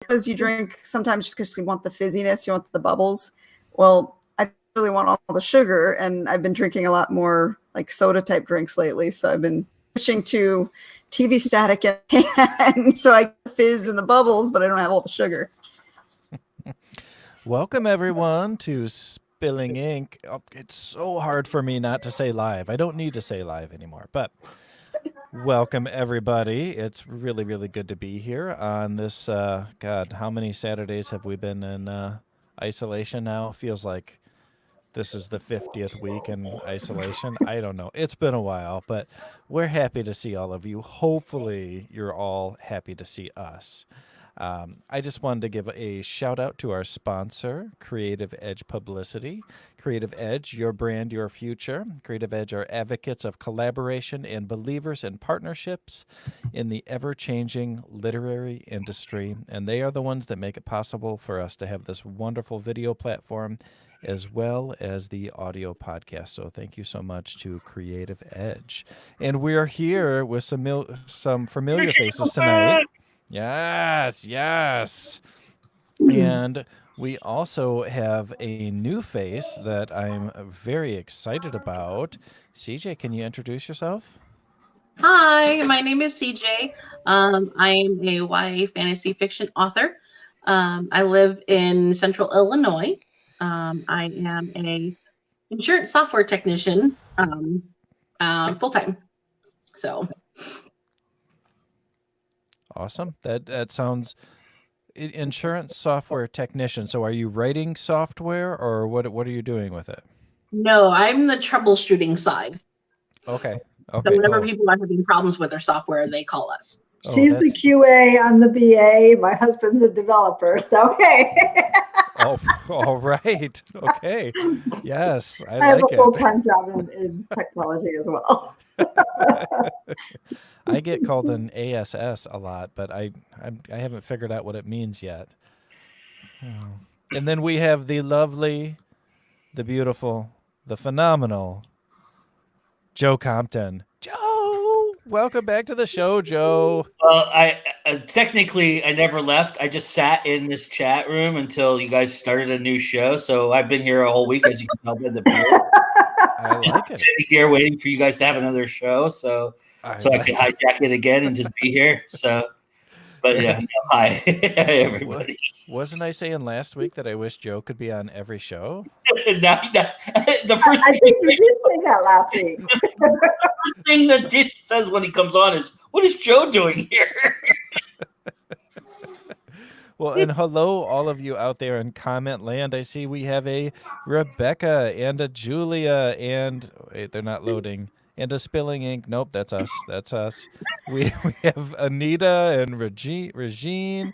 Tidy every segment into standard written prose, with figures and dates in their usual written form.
Because you drink sometimes just because you want the fizziness, you want the bubbles. Well, I really want all the sugar, and I've been drinking a lot more like soda type drinks lately. So I've been switching to TV static and so I get the fizz and the bubbles, but I don't have all the sugar. Welcome everyone to Spilling Ink. Oh, it's so hard for me not to say live. I don't need to say live anymore, but welcome everybody. It's really, really good to be here on this. God, how many Saturdays have we been in isolation now? Feels like this is the 50th week in isolation. I don't know. It's been a while, but we're happy to see all of you. Hopefully, you're all happy to see us. I just wanted to give a shout out to our sponsor, Creative Edge Publicity. Creative Edge, your brand, your future. Creative Edge are advocates of collaboration and believers in partnerships in the ever-changing literary industry, and they are the ones that make it possible for us to have this wonderful video platform as well as the audio podcast. So thank you so much to Creative Edge. And we are here with some familiar faces tonight. Yes, yes. And we also have a new face that I'm very excited about. CJ, can you introduce yourself? Hi, my name is CJ. I am a YA fantasy fiction author. I live in Central Illinois. I am a insurance software technician, full time. So awesome. That sounds insurance software technician. So are you writing software or what are you doing with it? No, I'm the troubleshooting side. Okay. So whenever people are having problems with their software, they call us. She's the QA, I'm the BA, my husband's a developer, so hey. Oh, all right. Okay. Yes, I have like a full-time job in technology as well. I get called an ASS a lot, but I haven't figured out what it means yet. And then we have the lovely, the beautiful, the phenomenal Joe Compton. Joe, welcome back to the show, Joe. I technically I never left. I just sat in this chat room until you guys started a new show. So I've been here a whole week, as you can tell by the beard. I like it. Sitting here waiting for you guys to have another show, so I can hijack it again and just be here. So, but yeah, no, hi everybody. Wasn't I saying last week that I wish Joe could be on every show? The first I think you did say that last week. The first thing that Jason says when he comes on is, "What is Joe doing here?" Well, and hello, all of you out there in comment land. I see we have a Rebecca and a Julia and wait, they're not loading. And a Spilling Ink. Nope, that's us. That's us. We have Anita and Regine.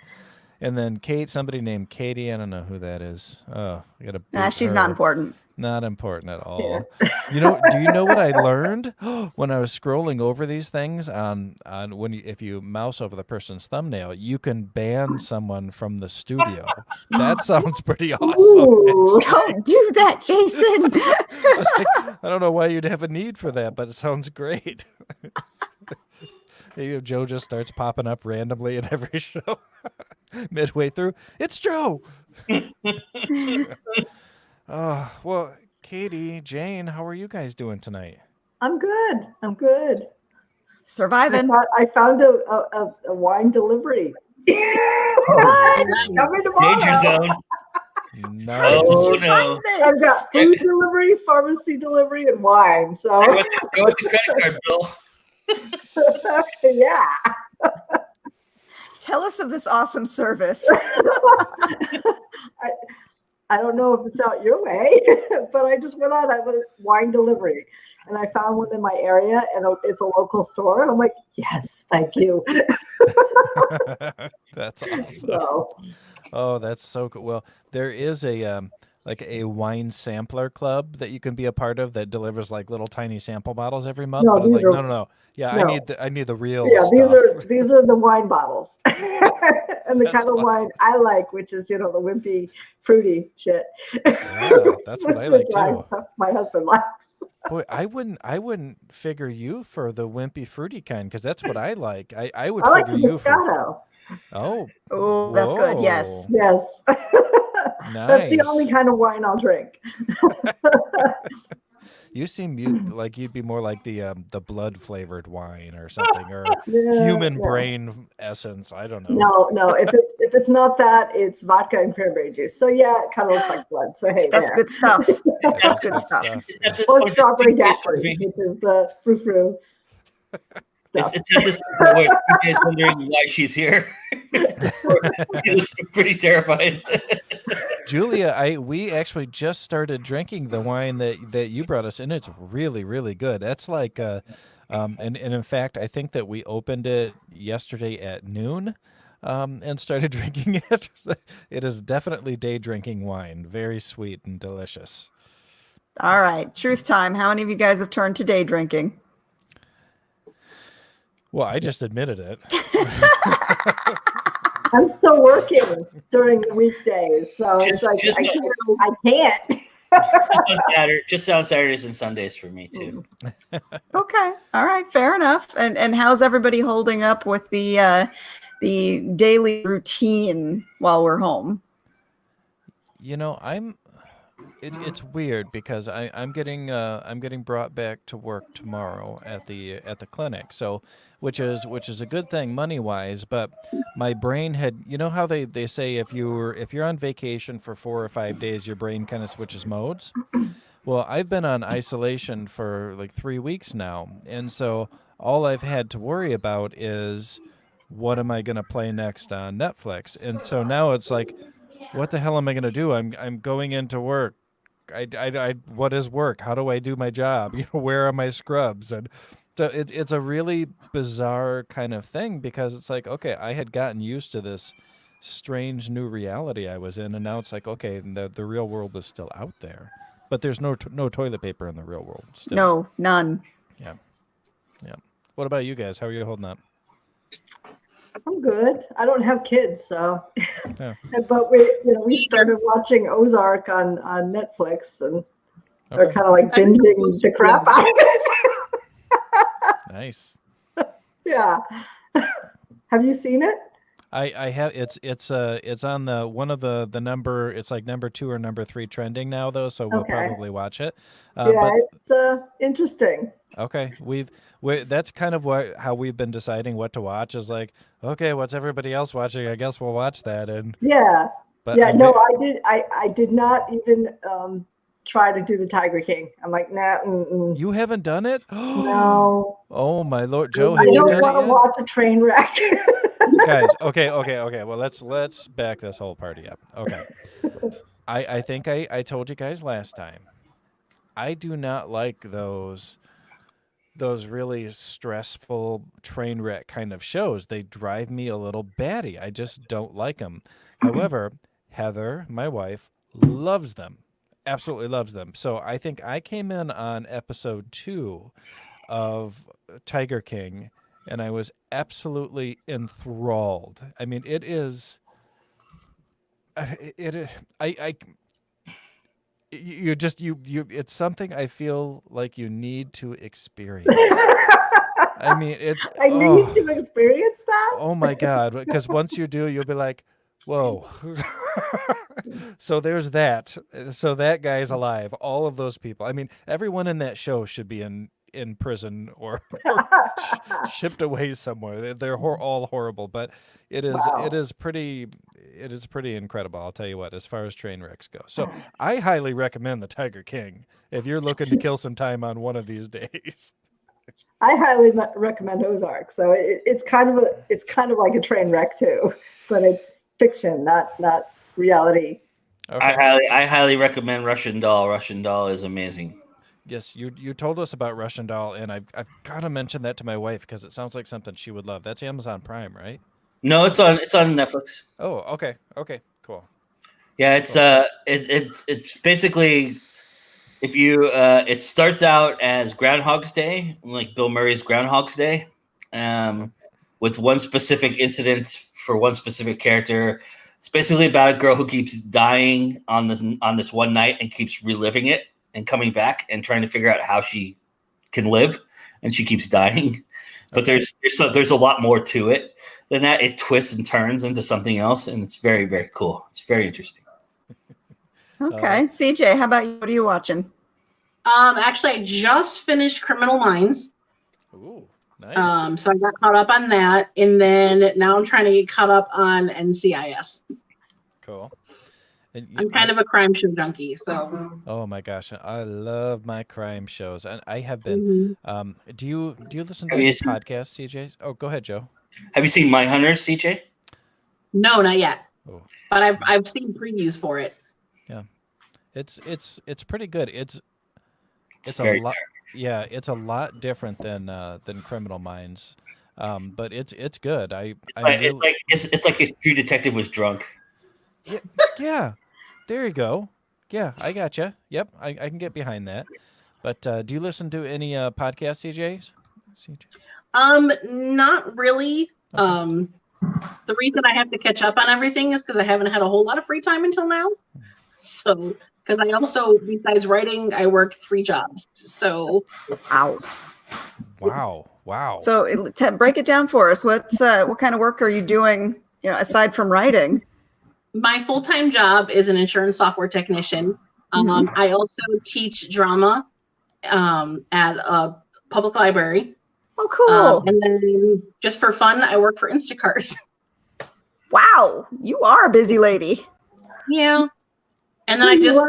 And then Kate, somebody named Katie. I don't know who that is. Oh, I gotta. She's not important. Not important at all. Do you know what I learned when I was scrolling over these things on if you mouse over the person's thumbnail, you can ban someone from the studio. That sounds pretty awesome. Ooh, don't do that, Jason. I don't know why you'd have a need for that, but it sounds great. Joe just starts popping up randomly in every show midway through. It's Joe. Well, Katie, Jane, how are you guys doing tonight? I'm good. Surviving. I found a wine delivery. What? Coming tomorrow. Danger zone. Nice. Oh no! I've got food delivery, pharmacy delivery, and wine. So go with the credit card bill. Yeah. Tell us of this awesome service. I don't know if it's out your way, but I just went on a wine delivery and I found one in my area and it's a local store. And I'm like, yes, thank you. That's awesome. Oh, that's so cool. Well, there is a wine sampler club that you can be a part of that delivers like little tiny sample bottles every month. No, but I'm like, no. Yeah, no. I need the real stuff. These are the wine bottles. And the kind of wine I like, which is, the wimpy, fruity shit. Yeah, that's what I like too. My husband likes. Boy, I wouldn't figure you for the wimpy, fruity kind because that's what I like. I would I like figure the you for. Oh, Oh, that's good. Yes. whoa. Yes. That's the only Nice. kind of wine I'll drink. You seem like you'd be more like the blood flavored wine or something, or Yeah, human no. brain essence. I don't know. No. If it's not that, it's vodka and cranberry juice. So yeah, it kind of looks like blood. So hey, That's there. good stuff. That's That's good stuff. It's at this Or point, strawberry it's daiquiri, which is the frou-frou stuff. it's at this point where TJ is wondering why she's here. She looks pretty terrified. Julia, we actually just started drinking the wine that you brought us, and it's really, really good. That's like, and in fact, I think that we opened it yesterday at noon, and started drinking it. It is definitely day drinking wine, very sweet and delicious. All right. Truth time. How many of you guys have turned to day drinking? Well, I just admitted it. I'm still working during the weekdays, so it's like Just- I can't. Just on Saturdays and Sundays for me too. Okay. All right. Fair enough. And how's everybody holding up with the daily routine while we're home? You know, it's weird because I'm getting brought back to work tomorrow at the clinic. So which is a good thing money wise, but my brain had, you know how they say if you're on vacation for 4 or 5 days, your brain kind of switches modes. Well, I've been on isolation for like 3 weeks now, and so all I've had to worry about is what am I going to play next on Netflix. And so now it's like, what the hell am I going to do? I'm going into work. I what is work? How do I do my job? You know, where are my scrubs? And so it's a really bizarre kind of thing because it's like, okay, I had gotten used to this strange new reality I was in, and now it's like, okay, the real world is still out there, but there's no toilet paper in the real world. Still. No, none. Yeah. What about you guys? How are you holding up? I'm good. I don't have kids, so. Yeah. But we started watching Ozark on Netflix, and they're Okay. kind of like binging the crap out of it. Nice. Yeah. Have you seen it? I have it's on the one of the number, it's like number 2 or number 3 trending now though, so we'll Okay. probably watch it. Yeah, it's interesting. But okay, that's kind of how we've been deciding what to watch is like, okay, what's everybody else watching? I guess we'll watch that. And Yeah. but Yeah, I'm no, ve- I did not even try to do the Tiger King. I'm like, nah, you haven't done it? no. Oh my Lord, Joe, I have you don't done want it to yet? watch a train wreck. Guys, okay. Well, let's back this whole party up. Okay. I think I told you guys last time. I do not like those really stressful train wreck kind of shows. They drive me a little batty. I just don't like them. However, Heather, my wife, loves them. Absolutely loves them. So I think I came in on episode 2 of Tiger King, and I was absolutely enthralled. I mean, it is. You just it's something I feel like you need to experience. I mean, it's I need to experience that. oh my God, because once you do, you'll be like, whoa. So there's that. So that guy's alive. All of those people. I mean, everyone in that show should be in prison or shipped away somewhere. They're all horrible, but it is pretty incredible. I'll tell you what, as far as train wrecks go. So I highly recommend the Tiger King if you're looking to kill some time on one of these days. I highly recommend Ozark. So it's kind of like a train wreck too, but it's fiction, not reality. Okay. I highly recommend Russian Doll. Russian Doll is amazing. Yes, you told us about Russian Doll, and I've got to mention that to my wife because it sounds like something she would love. That's Amazon Prime, right? No, it's on Netflix. Oh, okay, cool. Yeah, it's basically if you it starts out as Groundhog's Day, like Bill Murray's Groundhog's Day, with one specific incident for one specific character. It's basically about a girl who keeps dying on this one night and keeps reliving it and coming back and trying to figure out how she can live, and she keeps dying. But there's a lot more to it than that. It twists and turns into something else, and it's very, very cool. It's very interesting. Okay. CJ, how about you? What are you watching? Actually, I just finished Criminal Minds. Ooh, nice. So I got caught up on that, and then now I'm trying to get caught up on NCIS. Cool. And I'm kind of a crime show junkie, so. Oh my gosh, I love my crime shows, and I have been. Mhm. Do you listen to Have you any seen- podcasts, CJ? Oh, go ahead, Joe. Have you seen Mindhunters, CJ? No, not yet. Oh. But I've seen previews for it. It's pretty good. It's a very lot. Yeah, it's a lot different than Criminal Minds, but it's good. It's like if True Detective was drunk. Yeah, there you go. Yeah, I gotcha. Yep, I can get behind that. But do you listen to any podcasts, CJ? Not really. Okay. The reason I have to catch up on everything is because I haven't had a whole lot of free time until now. So, because I also, besides writing, I work 3 jobs. So, Wow. So break it down for us. What kind of work are you doing, aside from writing? my full-time job is an insurance software technician. I also teach drama at a public library. Oh, cool. And then just for fun, I work for Instacart. Wow, you are a busy lady. Yeah. And So then I just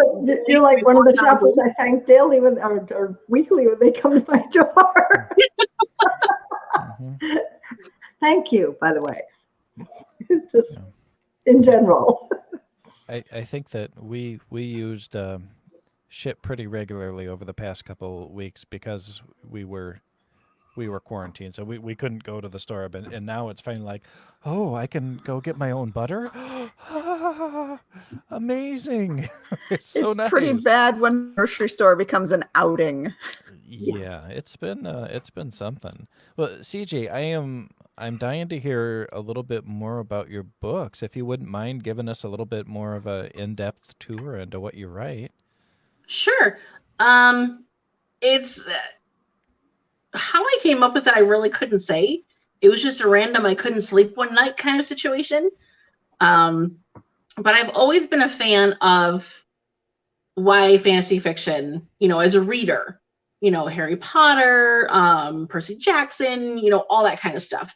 you're like one of the shoppers I thank daily or weekly when they come to my door. Mhm. Thank you, by the way. Just in general. I think that we used ship pretty regularly over the past couple weeks because we were quarantined, so we couldn't go to the store. But and now it's finally like, oh, I can go get my own butter. Amazing! It's nice. Pretty bad when the grocery store becomes an outing. Yeah, it's been something. Well, CJ, I'm dying to hear a little bit more about your books. If you wouldn't mind giving us a little bit more of a in-depth tour into what you write. Sure. It's how I came up with it, I really couldn't say. It was just a random I couldn't sleep one night kind of situation. But I've always been a fan of YA fantasy fiction, as a reader. Harry Potter, Percy Jackson, all that kind of stuff.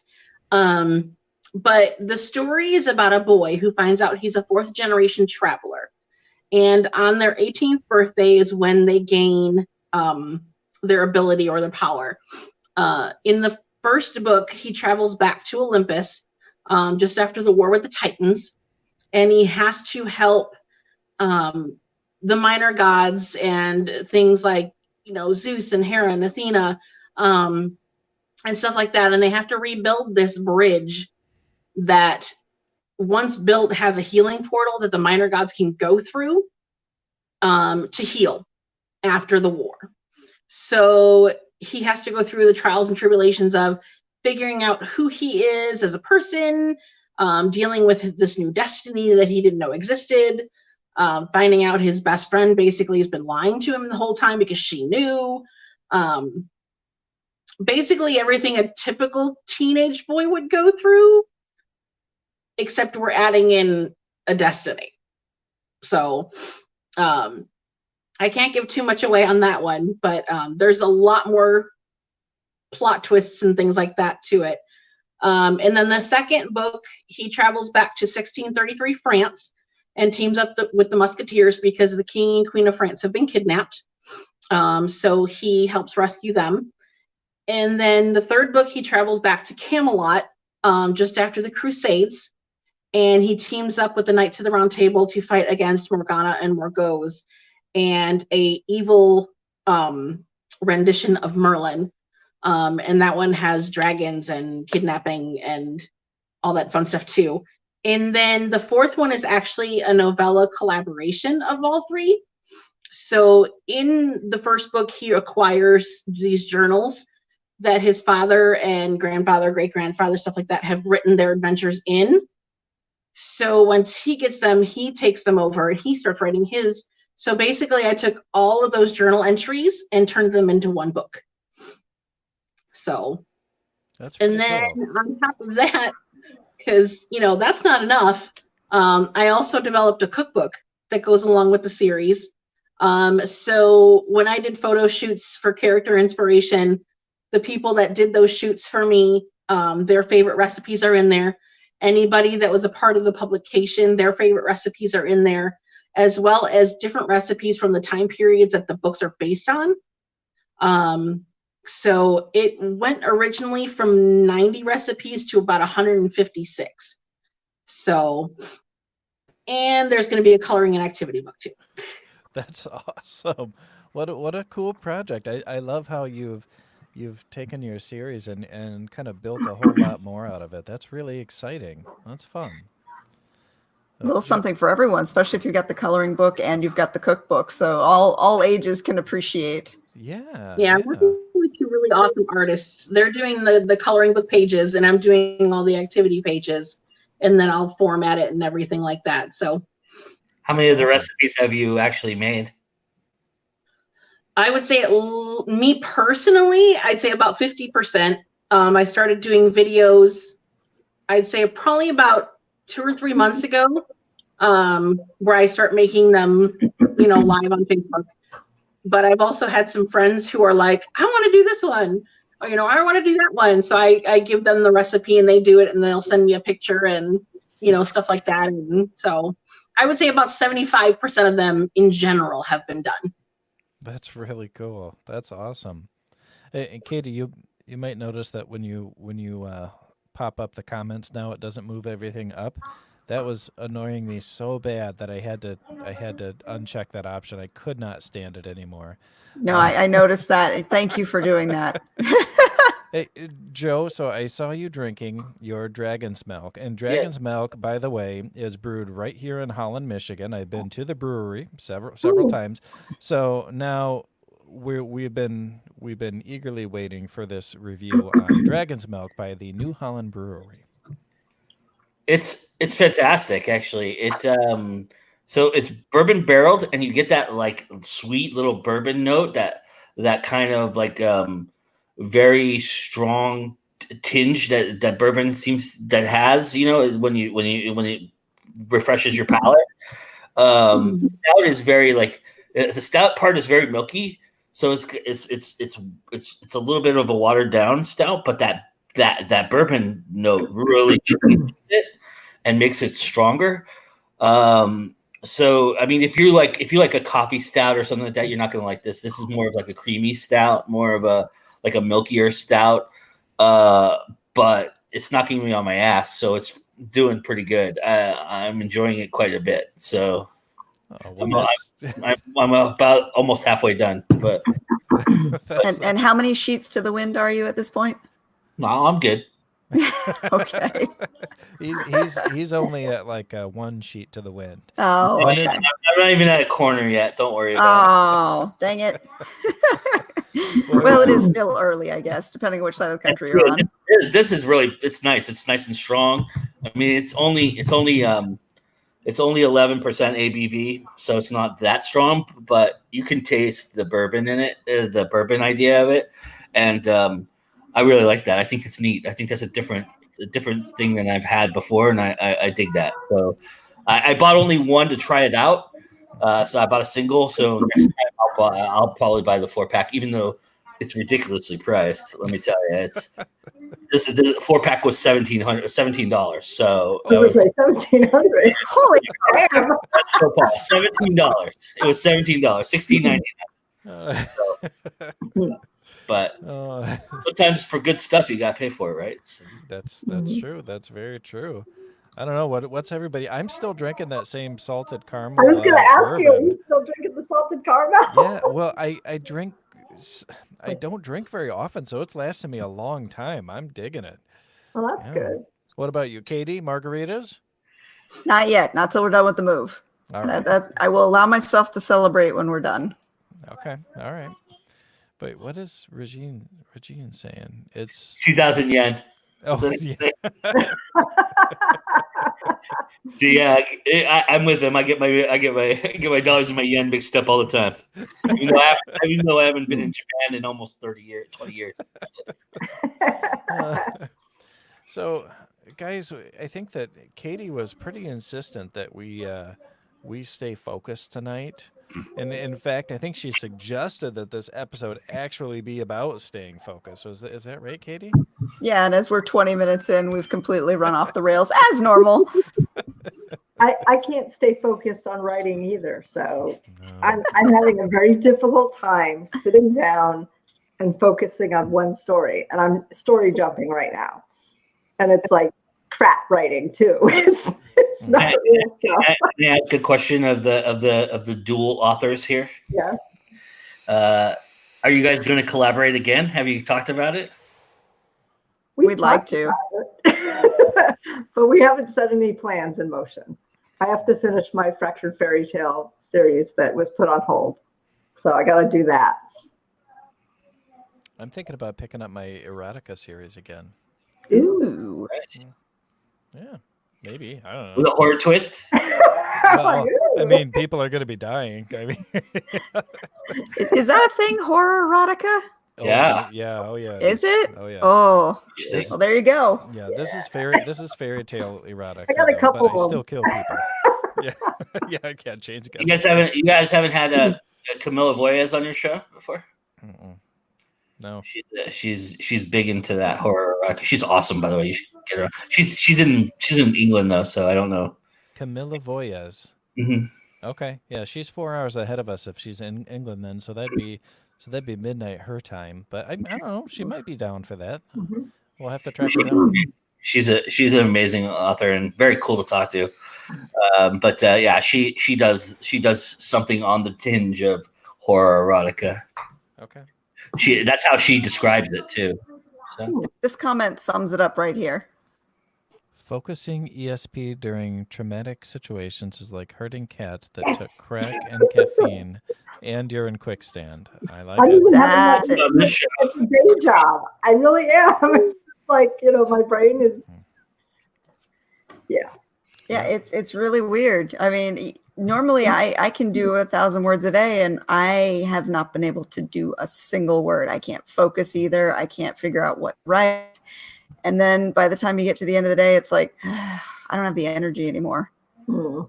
But the story is about a boy who finds out he's a 4th generation traveler. And on their 18th birthday is when they gain their ability or their power. In the first book, he travels back to Olympus just after the war with the Titans. And he has to help the minor gods and things like, Zeus and Hera and Athena and stuff like that. And they have to rebuild this bridge that once built has a healing portal that the minor gods can go through to heal after the war. So he has to go through the trials and tribulations of figuring out who he is as a person, dealing with this new destiny that he didn't know existed, finding out his best friend basically has been lying to him the whole time because she knew. Basically everything a typical teenage boy would go through, except we're adding in a destiny. So I can't give too much away on that one, but there's a lot more plot twists and things like that to it. And then the second book, he travels back to 1633 France and teams up with the Musketeers because the king and queen of France have been kidnapped. So he helps rescue them. And then the third book, he travels back to Camelot just after the Crusades. And he teams up with the Knights of the Round Table to fight against Morgana and Morgause and a evil rendition of Merlin. And that one has dragons and kidnapping and all that fun stuff too. And then the fourth one is actually a novella collaboration of all 3. So in the first book, he acquires these journals that his father and grandfather, great-grandfather, stuff like that, have written their adventures in. So once he gets them, he takes them over and he starts writing his. So basically, I took all of those journal entries and turned them into one book. So That's pretty And then cool. on top of that, because that's not enough, I also developed a cookbook that goes along with the series. So when I did photo shoots for character inspiration, the people that did those shoots for me, their favorite recipes are in there. Anybody that was a part of the publication, their favorite recipes are in there, as well as different recipes from the time periods that the books are based on. So it went originally from 90 recipes to about 156. So, and there's going to be a coloring and activity book too. That's awesome. What a cool project. I love how you've taken your series and kind of built a whole lot more out of it. That's really exciting. That's fun. A little something for everyone, especially if you've got the coloring book and you've got the cookbook. So all ages can appreciate. Yeah. Yeah, we're with two really awesome artists. They're doing the coloring book pages, and I'm doing all the activity pages, and then I'll format it and everything like that. So, how many of the recipes have you actually made? I would say, me personally, I'd say about 50%. I started doing videos, I'd say probably about 2 or 3 months ago, where I start making them, live on Facebook. But I've also had some friends who are like, I want to do this one, or, I want to do that one. So I give them the recipe and they do it, and they'll send me a picture and, stuff like that. And so I would say about 75% of them in general have been done. That's really cool. That's awesome. And Katie, you might notice that when you pop up the comments now, it doesn't move everything up. That was annoying me so bad that I had to uncheck that option. I could not stand it anymore. No, I noticed that. Thank you for doing that. Hey, Joe, so I saw you drinking your Dragon's Milk. And Dragon's Milk, by the way, is brewed right here in Holland, Michigan. I've been to the brewery several times. So now we've been eagerly waiting for this review on Dragon's Milk by the New Holland Brewery. It's fantastic, actually. So it's bourbon barreled, and you get that like sweet little bourbon note, that kind of like very strong tinge that bourbon has, when it refreshes your palate. The stout is very the stout part is very milky, so it's a little bit of a watered down stout, but that bourbon note really changes it and makes it stronger. So I mean, if you like a coffee stout or something like that, you're not gonna like this. This is more of like a creamy stout, more of a milkier stout, but it's knocking me on my ass, so it's doing pretty good. I'm enjoying it quite a bit. So I'm about almost halfway done. But and how many sheets to the wind are you at this point? no, I'm good. Okay. He's only at like 1 sheet to the wind. Oh, okay. I'm not even at a corner yet. Don't worry about it. Dang it. Well, it is still early, I guess, depending on which side of the country you're on. This is really, it's nice. It's nice and strong. I mean, it's only 11% ABV, so it's not that strong, but you can taste the bourbon in it, the bourbon idea of it, and I really like that. I think it's neat. I think that's a different thing than I've had before, and I dig that. So I bought only one to try it out. So I bought a single. So next time I'll probably buy the 4-pack, even though it's ridiculously priced. Let me tell you, this 4-pack was $17. So I was like $1,700. Holy crap! so Paul, $17. It was $17, $16.99. So, but sometimes for good stuff you gotta pay for it, right? So. That's true. That's very true. I don't know what's everybody. I'm still drinking that same salted caramel. I was going to ask bourbon. you, are you still drinking the salted caramel? Yeah. Well, I drink. I don't drink very often, so it's lasted me a long time. I'm digging it. Well, that's good. What about you, Katie? Margaritas? Not yet. Not till we're done with the move. All right. That I will allow myself to celebrate when we're done. Okay. All right. But what is Regine saying? It's 2,000 yen. Oh, So- yeah. See, yeah, I'm with him. I get my dollars and my yen mixed up all the time. Even though I haven't been in Japan in almost 20 years. Uh, so, guys, I think that Katie was pretty insistent that we stay focused tonight. And in fact, I think she suggested that this episode actually be about staying focused. Is that right, Katie? Yeah, and as we're 20 minutes in, we've completely run off the rails as normal. I can't stay focused on writing either. So No. I'm having a very difficult time sitting down and focusing on one story. And I'm story jumping right now. And it's like crap writing too. It's not real stuff. Can I ask a question of the dual authors here? Yes. Are you guys going to collaborate again? Have you talked about it? We'd like to. But we haven't set any plans in motion. I have to finish my Fractured Fairy Tale series that was put on hold. So I got to do that. I'm thinking about picking up my erotica series again. Ooh. Yeah, maybe. I don't With know. a horror twist? Well, I mean, people are going to be dying. I mean, Is that a thing, horror erotica? oh, Yeah. yeah. Oh, yeah. Is it? Oh, yeah. Oh, This- well, there you go. Yeah, this is fairy tale erotica. I got a though, couple but I of 'em. still kill people. Yeah, yeah, I can't change. You guys haven't had a Camila Voyez on your show before? Mm-mm. No. She's big into that horror. She's awesome, by the way. You should get her. She's in England though, so I don't know. Camilla Voyez. hmm Okay, yeah, she's 4 hours ahead of us if she's in England then, so that'd be midnight her time. But I don't know, she might be down for that. Mhm. We'll have to track her down. She's an amazing author and very cool to talk to. But yeah, she does something on the tinge of horror erotica. Okay. That's how she describes it too. So This comment sums it up right here. Focusing ESP during traumatic situations is like hurting cats that Yes. took crack and caffeine and you're in quickstand. I like I'm it. even having That's that it. on this show, as a day job. I really am. It's just like, my brain is. Yeah. Yeah, it's really weird. I mean, normally I can do 1,000 words a day, and I have not been able to do a single word. I can't focus either. I can't figure out what to write. And then by the time you get to the end of the day, it's like, I don't have the energy anymore. Hmm.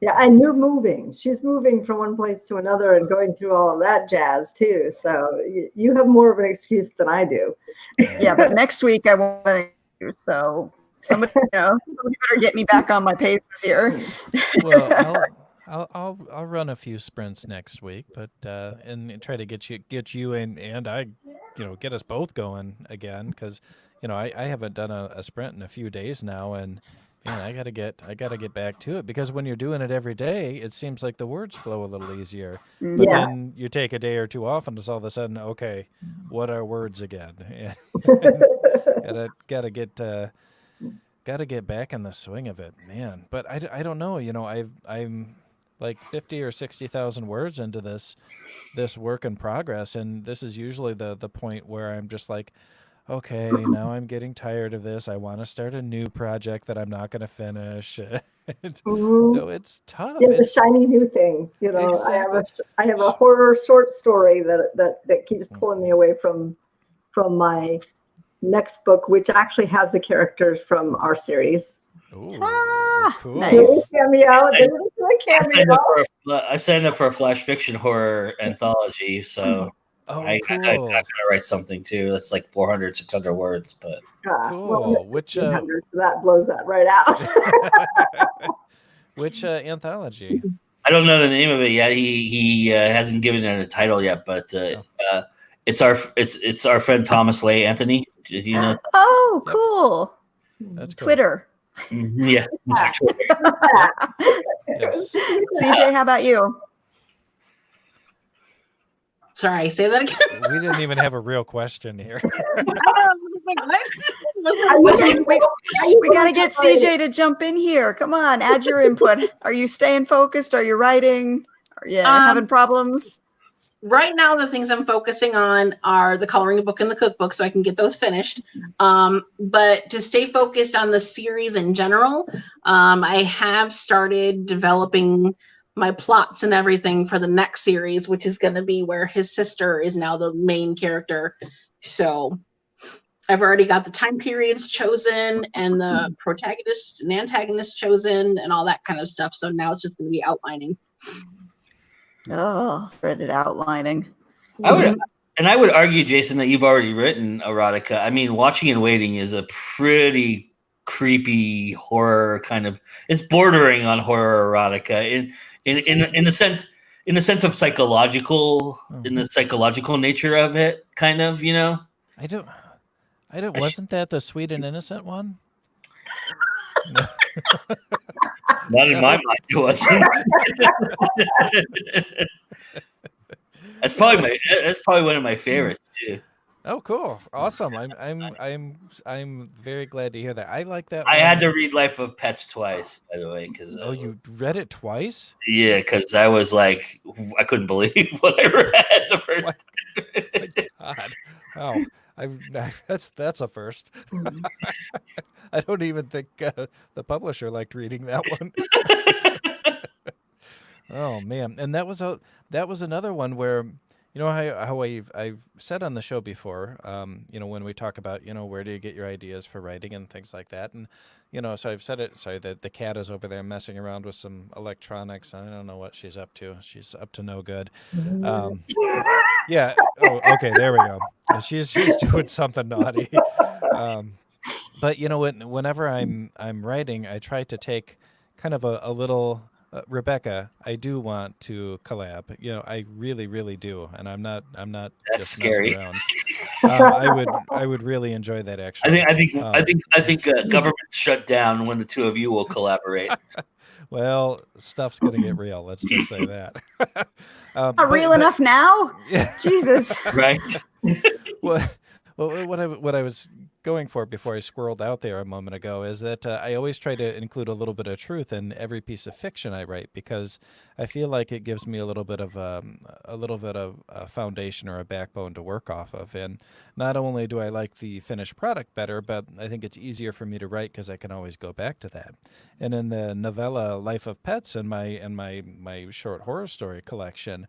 Yeah, and you're moving. She's moving from one place to another and going through all of that jazz too. So you have more of an excuse than I do. Yeah, but next week I won't have any excuse, so somebody better get me back on my paces here. Well, I'll run a few sprints next week, but and try to get you and I, get us both going again because I haven't done a sprint in a few days now, and man, I gotta get back to it because when you're doing it every day, it seems like the words flow a little easier. But Yeah. then you take a day or two off, and it's all of a sudden, okay, what are words again? And gotta get back in the swing of it, man. But I don't know. I'm like 50 or 60,000 words into this work in progress, and this is usually the point where I'm just like, okay, now I'm getting tired of this. I want to start a new project that I'm not going to finish. Mhm. No, it's tough. Yeah, the It's, shiny new things. I have a horror short story that keeps pulling me away from my next book, which actually has the characters from our series. ooh, Ah, cool. nice. They did a cameo. They did a I cameo. signed up for a flash fiction horror anthology, so Oh, I cool. gotta write something too. That's like 400, 600 words, but Cool. Which 100, so that blows that right out. which anthology? I don't know the name of it yet. He hasn't given it a title yet, but it's our friend Thomas Leigh Anthony. Do you know? Oh, Yep. cool. That's cool. Twitter. Yes, it's actually. Yes. CJ, how about you? Sorry, say that again. We didn't even have a real question here. We got to get CJ to jump in here. Come on, add your input. Are you staying focused? Are you writing? Are you having problems? right now the things I'm focusing on are the coloring book and the cookbook, so I can get those finished. But to stay focused on the series in general, I have started developing my plots and everything for the next series, which is going to be where his sister is now the main character. So I've already got the time periods chosen and the protagonist and antagonist chosen and all that kind of stuff. So now it's just going to be outlining. Oh, dreaded outlining. I would argue, Jason, that you've already written erotica. I mean, Watching and Waiting is a pretty creepy horror kind of. It's bordering on horror erotica in the sense of psychological, in the psychological nature of it, kind of. You know. I don't. Wasn't that the Sweet and Innocent one? No. Not in my mind, it wasn't. That's probably one of my favorites too. Oh, cool! Awesome. I'm very glad to hear that. I like that. I one. had to read Life of Pets twice, by the way, because you read it twice? Yeah, because I was like, I couldn't believe what I read the first time. My God! Wow. That's a first. I don't even think the publisher liked reading that one. Oh man, and that was another one where, you know, how I've said on the show before, you know, when we talk about, you know, where do you get your ideas for writing and things like that, and you know, so I've said it. Sorry, that the cat is over there messing around with some electronics. I don't know what she's up to. She's up to no good. Yeah. Oh, okay. There we go. She's doing something naughty. But you know, whenever I'm writing, I try to take kind of a little. Rebecca, I do want to collab. You know, I really, really do, and I'm not. That's just scary. Around. I would really enjoy that. Actually, I think government shut down when the two of you will collaborate. Well, stuff's gonna get real. Let's just say that. Not real enough now. Yeah. Jesus. Right. Well, what I was going for before I squirreled out there a moment ago is that I always try to include a little bit of truth in every piece of fiction I write, because I feel like it gives me a little bit of a foundation or a backbone to work off of. And not only do I like the finished product better, but I think it's easier for me to write because I can always go back to that. And in the novella Life of Pets and my short horror story collection,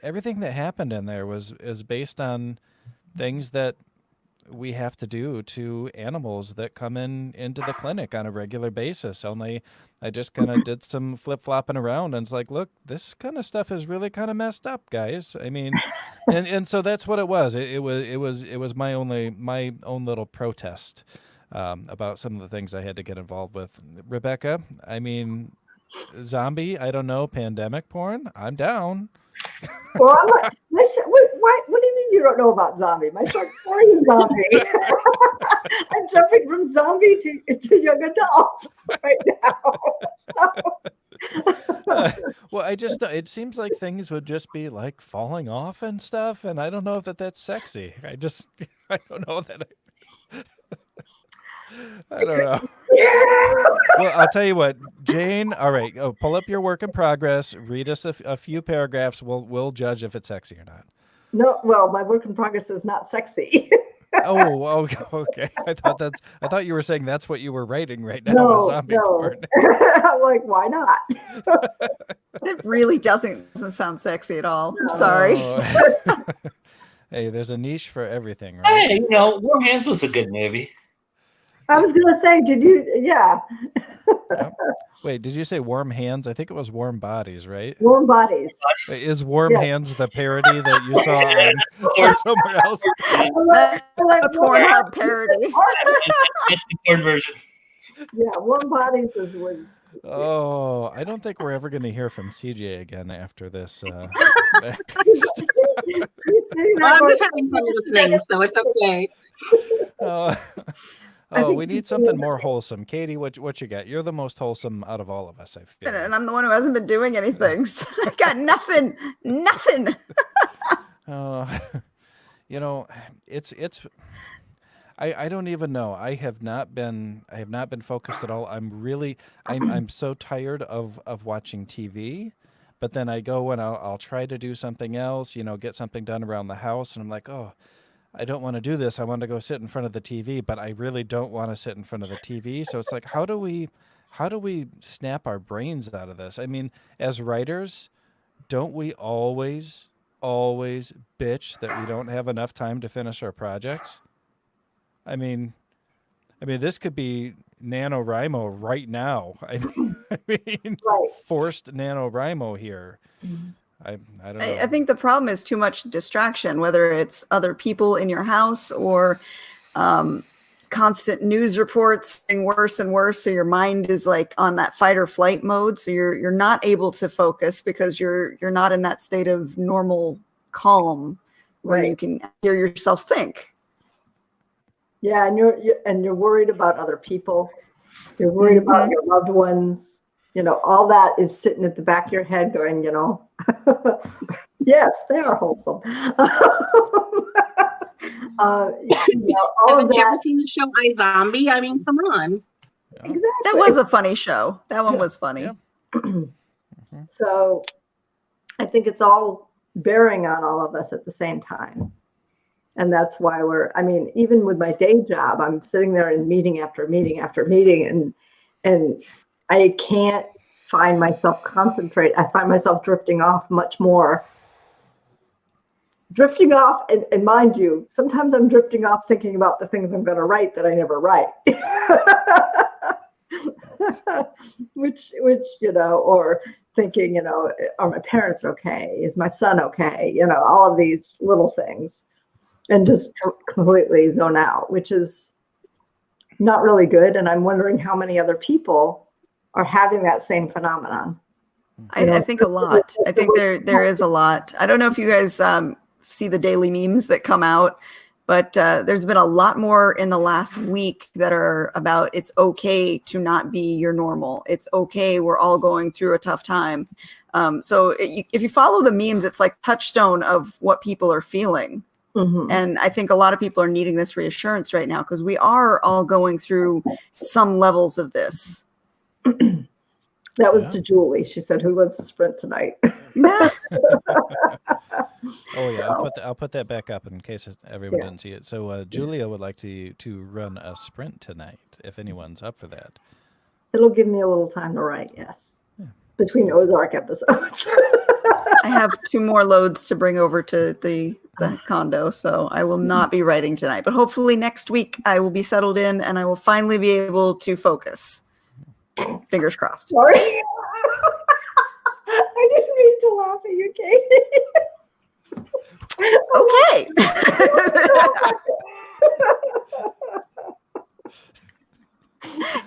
everything that happened in there is based on things that we have to do to animals that come into the clinic on a regular basis. Only I just kind of did some flip-flopping around, and it's like, look, this kind of stuff is really kind of messed up, guys. I mean, and so that's what it was. It was my own little protest about some of the things I had to get involved with. Rebecca, I mean, zombie, I don't know, pandemic porn, I'm down. Well, what do you mean you don't know about zombie? My short story is zombie. I'm jumping from zombie to young adult right now. Well, it seems like things would just be like falling off and stuff, and I don't know if that's sexy. I don't know that. I don't know. Well, I'll tell you what, Jane. All right, pull up your work in progress. Read us a few paragraphs. We'll judge if it's sexy or not. No, well, my work in progress is not sexy. Oh, okay. I thought you were saying that's what you were writing right now. Was zombie porn. I'm like, why not? It really doesn't sound sexy at all. I'm sorry. Oh. Hey, there's a niche for everything, right? Hey, you know, Warm Hands was a good movie. I was going to say, did you? Yeah. Wait, did you say Warm Hands? I think it was Warm Bodies, right? Warm Bodies. Wait, is Warm Hands the parody that you saw on somewhere else? A Pornhub parody. That's the porn version. Yeah, Warm Bodies was. Oh, I don't think we're ever going to hear from CJ again after this. I'm just having fun listening, so it's okay. Oh, we need something more wholesome. Katie, what you got? You're the most wholesome out of all of us, I feel. And I'm the one who hasn't been doing anything. So I got nothing. You know, it's I don't even know. I have not been focused at all. I'm so tired of watching TV, but then I go and I'll try to do something else, get something done around the house, and I'm like, oh, I don't want to do this. I want to go sit in front of the TV, but I really don't want to sit in front of the TV. So it's like, how do we snap our brains out of this? I mean, as writers, don't we always bitch that we don't have enough time to finish our projects? I mean, this could be NaNoWriMo right now. I mean, Right. forced NaNoWriMo here. I don't know. I think the problem is too much distraction, whether it's other people in your house or constant news reports getting worse and worse. So your mind is like on that fight or flight mode. So you're not able to focus because you're not in that state of normal calm where Right. you can hear yourself think. Yeah, and you're worried about other people. You're worried about your loved ones. All that is sitting at the back of your head going, yes, they are wholesome. All of Haven't you ever that. seen the show iZombie? I mean, come on. Exactly. That was a funny show. That one was funny. Yeah. So I think it's all bearing on all of us at the same time. And that's why even with my day job, I'm sitting there in meeting after meeting after meeting, and I can't find myself concentrate. I find myself drifting off much more. Drifting off, and mind you, sometimes I'm drifting off thinking about the things I'm going to write that I never write. which, or thinking, are my parents okay? Is my son okay? All of these little things. And just completely zone out, which is not really good. And I'm wondering how many other people are having that same phenomenon. I think a lot. I think there is a lot. I don't know if you guys see the daily memes that come out, but there's been a lot more in the last week that are about it's okay to not be your normal. It's okay. We're all going through a tough time. So if you follow the memes, it's like touchstone of what people are feeling. Mm-hmm. And I think a lot of people are needing this reassurance right now because we are all going through some levels of this. That was to Julie. She said, "Who wants to sprint tonight?" Oh yeah, I'll put that back up in case everyone didn't see it. So Julia would like to run a sprint tonight. If anyone's up for that, It'll give me a little time to write. Yes, between Ozark episodes. I have 2 more loads to bring over to the condo, so I will not be writing tonight. But hopefully next week I will be settled in and I will finally be able to focus. Fingers crossed. Sorry. I didn't mean to laugh at you, Katie. Okay.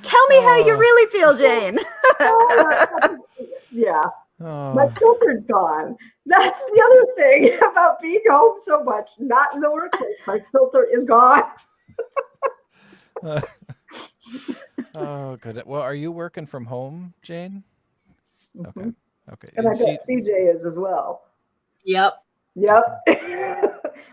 Tell me how you really feel, Jane. Yeah. oh, My filter's gone. That's the other thing about being home so much, not in the workplace. My filter is gone. oh, good. Well, are you working from home, Jane? Okay. Okay. And I And bet CJ is as well. Yep. Yep.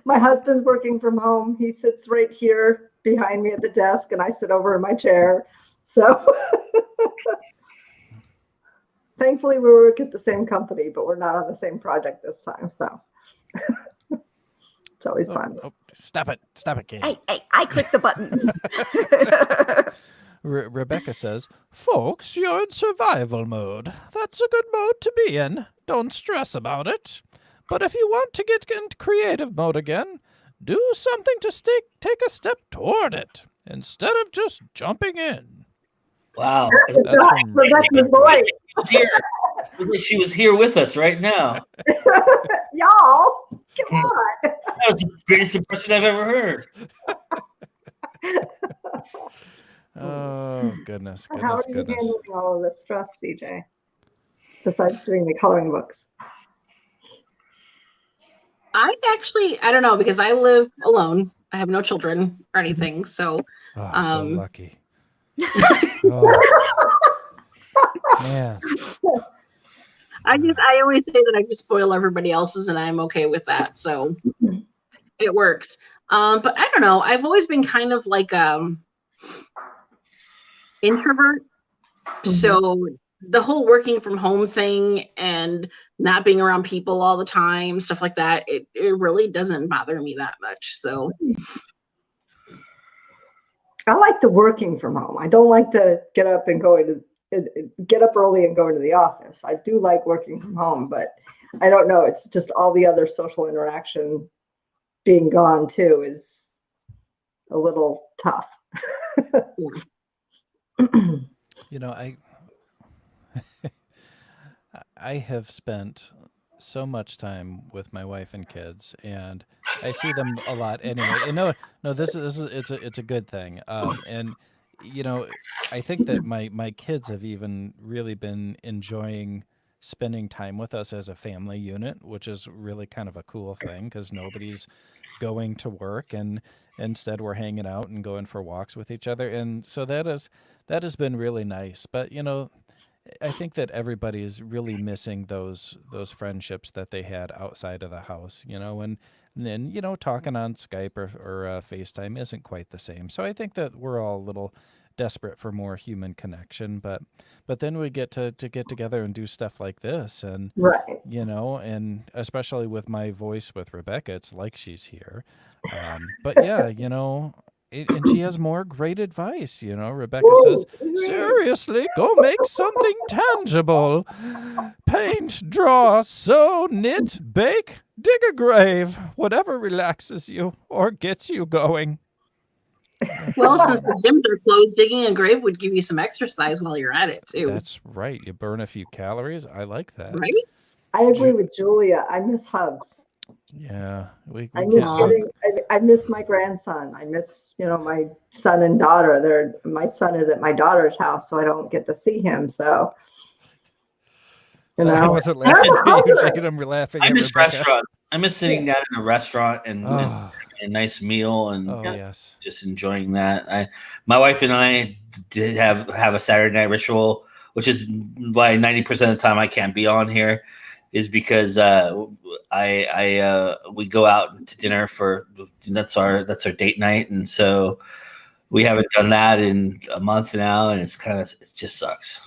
My husband's working from home. He sits right here behind me at the desk, and I sit over in my chair. So thankfully, we work at the same company, but we're not on the same project this time. So it's always fun. Stop it, Kate. I click the buttons. Rebecca says, "Folks, you're in survival mode. That's a good mode to be in. Don't stress about it. But if you want to get into creative mode again, do something to take a step toward it instead of just jumping in." Wow. That's from Rebecca's voice. She was here. It was like she was here with us right now. Y'all, come on. That was the greatest impression I've ever heard. Oh, goodness, How are goodness, you goodness. handling all of this stress, CJ? Besides doing the coloring books. I don't know, because I live alone. I have no children or anything. So Oh, so Um, lucky. Oh, man. I always say that I just spoil everybody else's and I'm okay with that. So it worked. But I don't know. I've always been kind of like introvert. So the whole working from home thing and not being around people all the time, stuff like that, it really doesn't bother me that much. So I like the working from home. I don't like to get up early and go into the office. I do like working from home, but I don't know. It's just all the other social interaction being gone too is a little tough. You know, I have spent so much time with my wife and kids, and I see them a lot anyway. And no, this is it's a good thing. And you know, I think that my kids have even really been enjoying spending time with us as a family unit, which is really kind of a cool thing because nobody's going to work, and instead we're hanging out and going for walks with each other. And so that has been really nice. But you know, I think that everybody is really missing those friendships that they had outside of the house, you know, and then, you know, talking on Skype or FaceTime isn't quite the same. So I think that we're all a little desperate for more human connection, but then we get to get together and do stuff like this, and Right. you know, and especially with my voice with Rebecca, it's like she's here. But yeah, you know, and she has more great advice. You know, Rebecca says, seriously, go make something tangible. Paint, draw, sew, knit, bake, dig a grave, whatever relaxes you or gets you going. well, since the gyms are closed, digging a grave would give you some exercise while you're at it too. That's right. You burn a few calories. I like that. Right? I agree with Julia. I miss hugs. Yeah. I miss I miss my grandson. I miss, you know, my son and daughter. My son is at my daughter's house, so I don't get to see him. So, you I know, wasn't laughing at you, Jade. I'm laughing I at miss Rebecca. restaurants. I miss sitting down in a restaurant and Oh, a nice meal and yes. just enjoying that. My wife and I did have a Saturday night ritual, which is why 90% of the time I can't be on here, is because we go out to dinner that's our date night, and so we haven't done that in a month now, and it just sucks.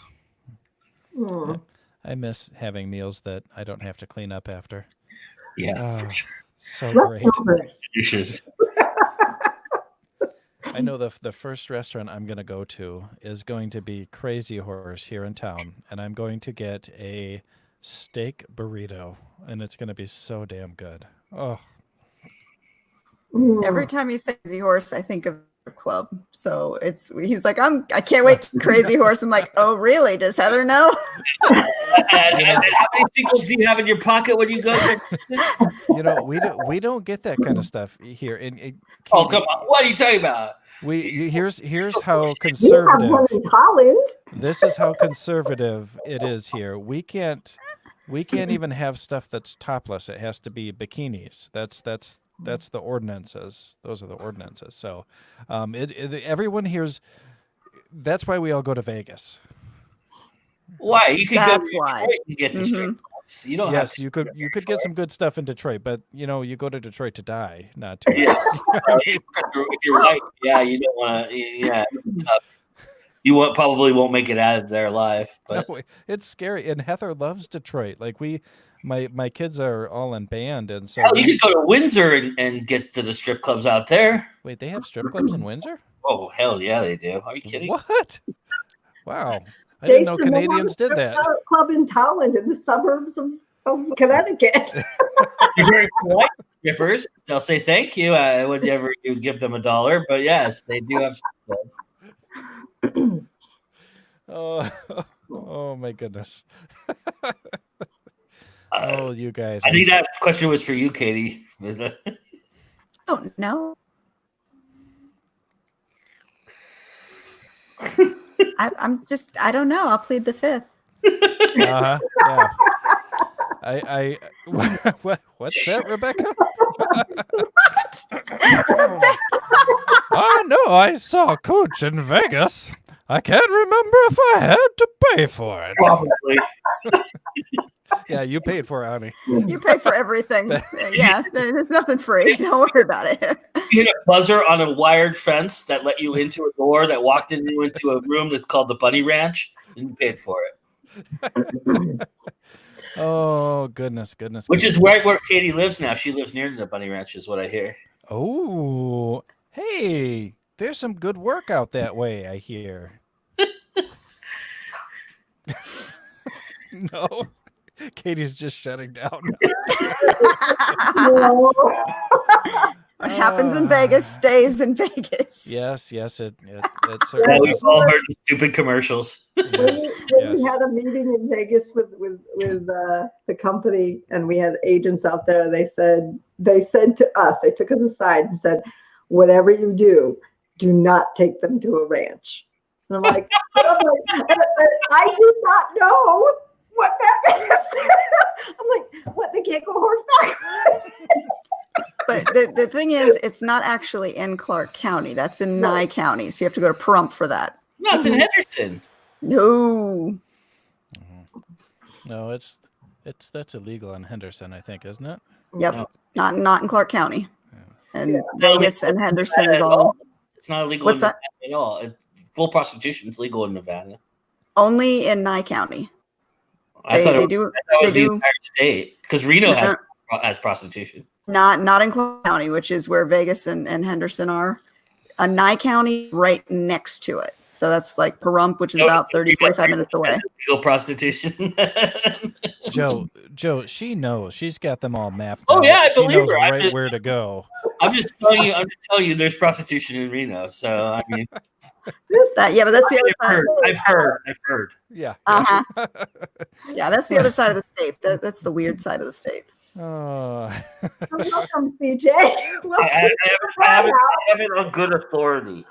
I miss having meals that I don't have to clean up after. Yeah, for sure. So great. Dishes. I know the first restaurant I'm going to go to is going to be Crazy Horse here in town, and I'm going to get a steak burrito, and it's going to be so damn good. Oh, Every time you say Crazy Horse, I think of Club. So he's like, I can't wait to Crazy Horse. I'm like, oh really? Does Heather know? and how many sequels do you have in your pocket when you go there? you know, we don't get that kind of stuff here. Oh come on! What are you talking about? Here's how conservative. This is how conservative it is here. We can't even have stuff that's topless. It has to be bikinis. That's the ordinances. Those are the ordinances. So, everyone here's. That's why we all go to Vegas. Why? You could That's go to why. Detroit and get the strip clubs. You don't have Yes, to you could get some good stuff in Detroit, but you know, you go to Detroit to die, not to. Yeah. If you're right, yeah, you don't want to. Yeah, it's tough. You probably won't make it out of there alive. But No, it's scary. And Heather loves Detroit. Like my kids are all in band, and so you could go to Windsor and get to the strip clubs out there. Wait, they have strip clubs in Windsor? Oh hell yeah, they do. Are you kidding? What? Wow, I didn't know Jason, they have Canadians a did that. strip club in Towland in the suburbs of Connecticut. You're very polite strippers. They'll say thank you whenever you give them $1. But yes, they do have strip clubs. Oh my goodness. Oh, you guys. I think that question was for you, Katie. Oh no. I don't know. I'll plead the fifth. Yeah. What's that, Rebecca? I know I saw Cooch in Vegas. I can't remember if I had to pay for it. Probably. Yeah, you paid for it, honey. You pay for everything. Yeah, there's nothing free. Don't worry about it. You hit a buzzer on a wired fence that let you into a door that walked you into a room that's called the Bunny Ranch, and you paid for it. Oh goodness. Which is right where Katie lives now. She lives near the bunny ranch, is what I hear. Oh, hey, there's some good work out that way, I hear. No, Katie's just shutting down. What happens in Vegas stays in Vegas. Yes, it Now certainly we've does. all heard the stupid commercials. Yes, When we yes. had a meeting in Vegas with the company, and we had agents out there. They said to us, they took us aside and said, "Whatever you do not take them to a ranch." And I'm like, I did not know what that means. I'm like, what? They can't go horseback? But the thing is, it's not actually in Clark County. That's in Nye County. So you have to go to Pahrump for that. No, it's in Henderson. No. No, that's illegal in Henderson, I think, isn't it? Yep. No. Not in Clark County. And Yeah. Vegas and Henderson is all It's not illegal What's in that? Nevada at all. Full prostitution is legal in Nevada. only in Nye County. I thought it was they the do. entire state because Reno has prostitution. Not in Clark County, which is where Vegas and Henderson are. Nye County right next to it. So that's like Pahrump, which is about 30, 45 minutes away. Legal prostitution. Joe, she knows. She's got them all mapped Oh, out. yeah, I She believe knows her. I'm right just- where to go. I'm just telling you, there's prostitution in Reno. So I mean, But that's the other side. I've heard. Yeah. Uh-huh. Yeah, that's the other side of the state. That's the weird side of the state. Oh. So welcome, CJ. Welcome I to have the it on good authority.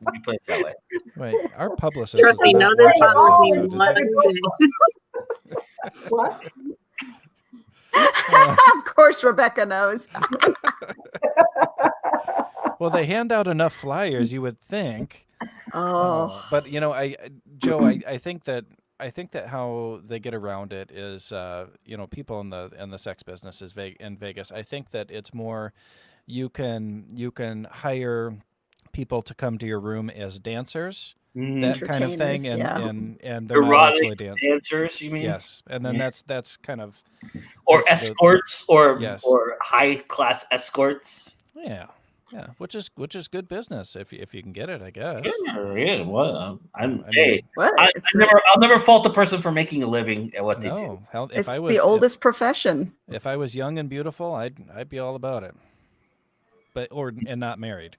Let me put it that way. Wait, our publicist. Trust is me, not no, there's watching this probably episode, is he? one. What? Of course, Rebecca knows. Well, they hand out enough flyers, you would think. Oh, But Joe, I think that how they get around it is, people in the sex business is in Vegas. I think that it's more, you can hire people to come to your room as dancers, that kind of thing, Entertainers, yeah. and they're not actually Erotic dancing. dancers, you mean? Yes, and then Yeah. that's kind of Or that's the- escorts, or Yes. or high class escorts. yeah, which is good business if you can get it, I guess. Yeah, well, I mean, hey, what? I'll never fault the person for making a living at what they do. No, hell, It's if I was the oldest profession. if I was young and beautiful, I'd be all about it. And not married,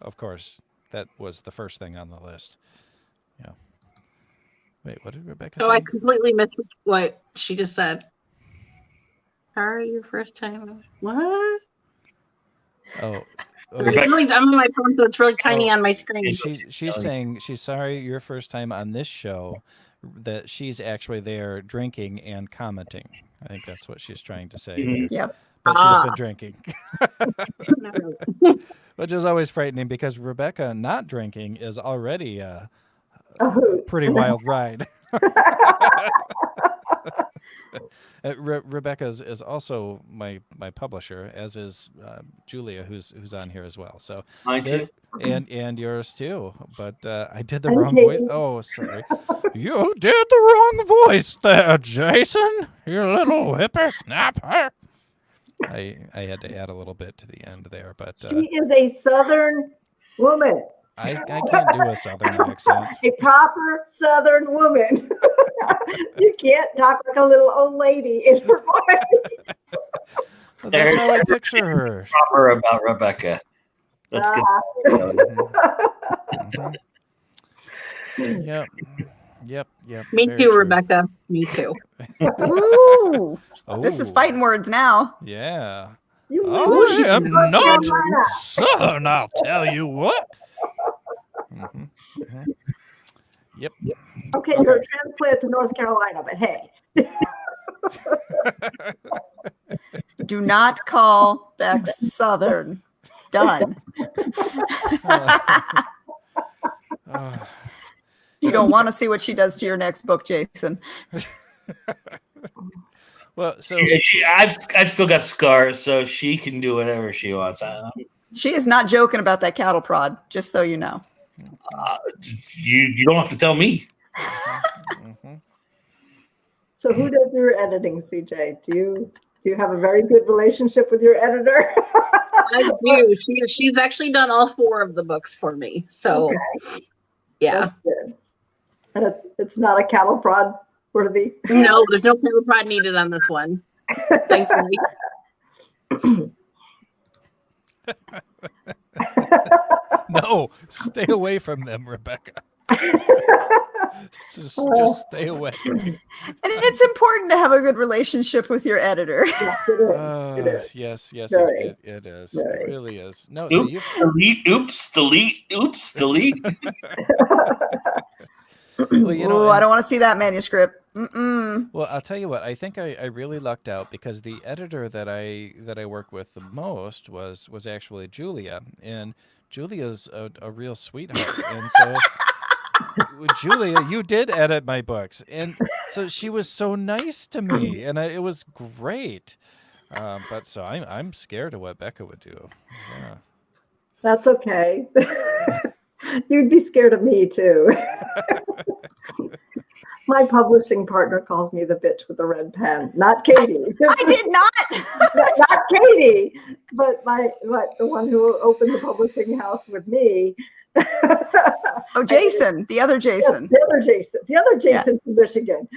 of course. That was the first thing on the list. Yeah. Wait, what did Rebecca So say? I completely missed what she just said. Sorry, your first time. What? Oh, It's really, I'm on my phone, so it's really tiny on my screen. she's saying she's sorry your first time on this show, that she's actually there drinking and commenting. I think that's what she's trying to say. Mhm. Yep. But she's Ah. been drinking, which is always frightening because Rebecca not drinking is already a pretty wild ride. Rebecca is also my publisher, as is Julia, who's on here as well. So Mine too. and yours too. But I did the And wrong voice. Katie's. Oh, sorry. You did the wrong voice there, Jason. You little whippersnapper. I had to add a little bit to the end there, but She is a Southern woman, I can't do a Southern accent. a proper Southern woman. You can't talk like a little old lady in her voice. Well, that's how I picture her. Proper about Rebecca. That's good. Mhm. Mhm. Yep. Me very too, true. Rebecca. Me too. Ooh, this is Oh, fighting words now. Yeah. You I live am in North not Carolina. Southern, I'll tell you what. Mhm, mhm. Yep. Okay, you're a transplant to North Carolina, but hey. Do not call Bex Southern. Done. Oh, You don't want to see what she does to your next book, Jason. well, so Yeah, I've still got scars, so she can do whatever she wants. She is not joking about that cattle prod, just so you know. You don't have to tell me. mhm. So who does your editing, CJ? Do you have a very good relationship with your editor? I do. She's actually done all 4 of the books for me. So yeah. That's good. And it's not a cattle prod worthy. No, there's no cattle prod needed on this one. Thankfully. No, stay away from them, Rebecca. Just stay away. And it's important to have a good relationship with your editor. Yes, it is. It is. Yes, Very. it is. Very. It really is. No, so Oops, delete, oops, delete, oops, delete. well, you know, Ooh, I don't want to see that manuscript. Mm-mm. well, I'll tell you what. I think I really lucked out because the editor that I work with the most was actually Julia, and Julia's a real sweetheart, and so. Julia, you did edit my books, and so she was so nice to me, and it was great. But so I'm scared of what Becca would do. Yeah. That's okay. You'd be scared of me too. My publishing partner calls me the bitch with the red pen, not Katie. I did not. Not Katie, but the one who opened the publishing house with me. Oh, Jason, the other Jason. Yes, the other Jason from Michigan.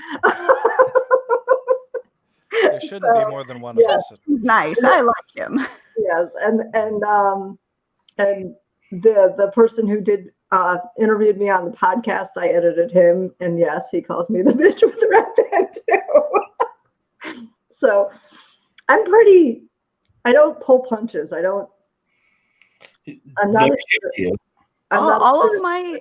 There shouldn't be more than one of us. He's nice. I like him. Yes, and the person who did interviewed me on the podcast, I edited him, and yes, he calls me the bitch with the red pen too. So I don't pull punches. I'm not. No shit to you. All of my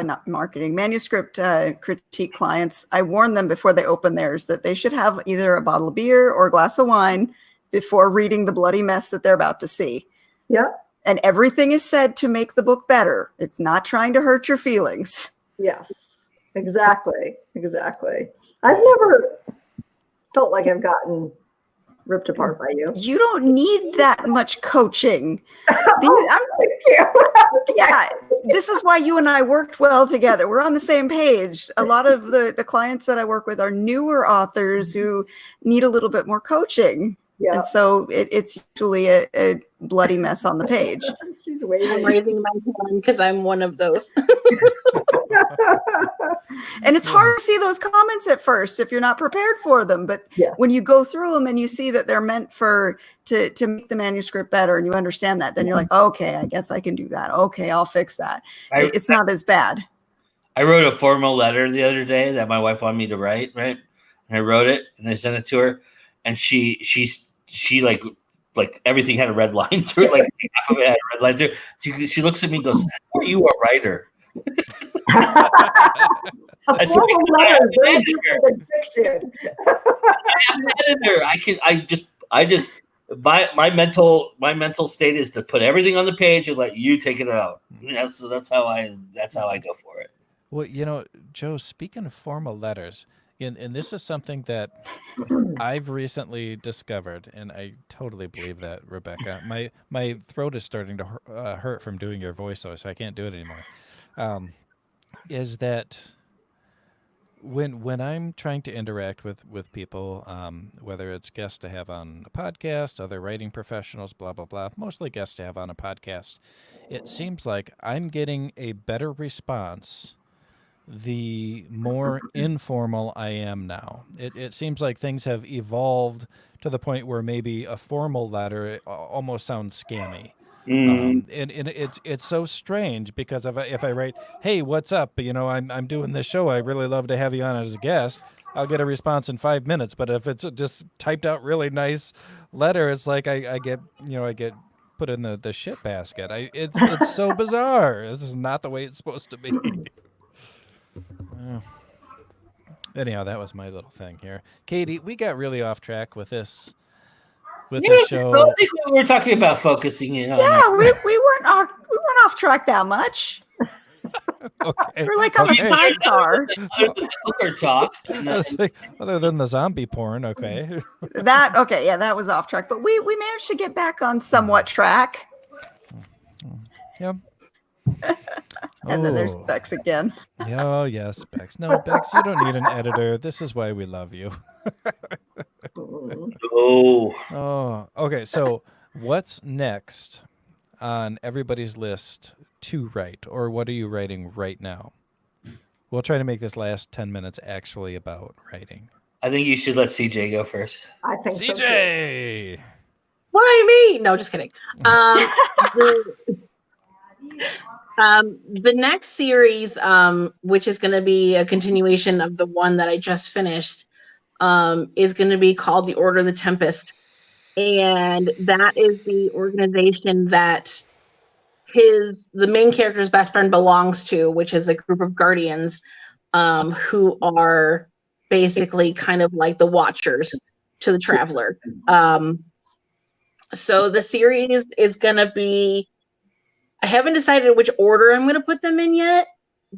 not marketing manuscript critique clients, I warn them before they open theirs that they should have either a bottle of beer or a glass of wine before reading the bloody mess that they're about to see. Yeah. And everything is said to make the book better. It's not trying to hurt your feelings. Yes. Exactly. I've never felt like I've gotten ripped apart by you. You don't need that much coaching. Thank you. Yeah, this is why you and I worked well together. We're on the same page. A lot of the clients that I work with are newer authors who need a little bit more coaching. Yeah. And so it's usually a bloody mess on the page. She's I'm waiting. raising my hand because I'm one of those. And it's hard to see those comments at first if you're not prepared for them. But Yes. when you go through them and you see that they're meant to make the manuscript better and you understand that, then you're like, okay, I guess I can do that. Okay, I'll fix that. It's not as bad. I wrote a formal letter the other day that my wife wanted me to write, right? And I wrote it and I sent it to her, and she like everything had a red line through it, like half of it had a red line through it. She looks at me and goes, "Are you a writer?" I said, "I have an editor. I have an editor. I just my mental state is to put everything on the page and let you take it out. That's how I go for it." Well, you know, Joe, speaking of formal letters, and this is something that I've recently discovered, and I totally believe that, Rebecca. My throat is starting to hurt from doing your voiceover, so I can't do it anymore. Is that when I'm trying to interact with people, whether it's guests to have on a podcast, other writing professionals, blah, blah, blah, mostly guests to have on a podcast, it seems like I'm getting a better response the more informal I am now. It seems like things have evolved to the point where maybe a formal letter almost sounds scammy. And it's so strange because if I write, "Hey, what's up? You know, I'm doing this show. I really love to have you on as a guest," I'll get a response in 5 minutes. But if it's just typed out really nice letter, it's like I get put in the shit basket. It's so bizarre. This is not the way it's supposed to be. Anyhow, that was my little thing here. Katie, we got really off track with this show. So I think we were talking about focusing in on Yeah, we weren't off track that much. Okay. We're like on the sidecar. Other than Hooker talk. It's like, other than the zombie porn, okay. That was off track, but we managed to get back on somewhat track. Yeah. And then there's Oh. Bex again. Oh, yes, Bex. No, Bex, you don't need an editor. This is why we love you. Mm. Oh, Oh, okay. So, what's next on everybody's list to write, or what are you writing right now? We'll try to make this last 10 minutes actually about writing. I think you should let CJ go first. I think so too. CJ! Why me? No, just kidding. The next series, which is going to be a continuation of the one that I just finished, is going to be called the Order of the Tempest. And that is the organization that the main character's best friend belongs to, which is a group of guardians who are basically kind of like the Watchers to the Traveler. So the series is going to be, I haven't decided which order I'm going to put them in yet,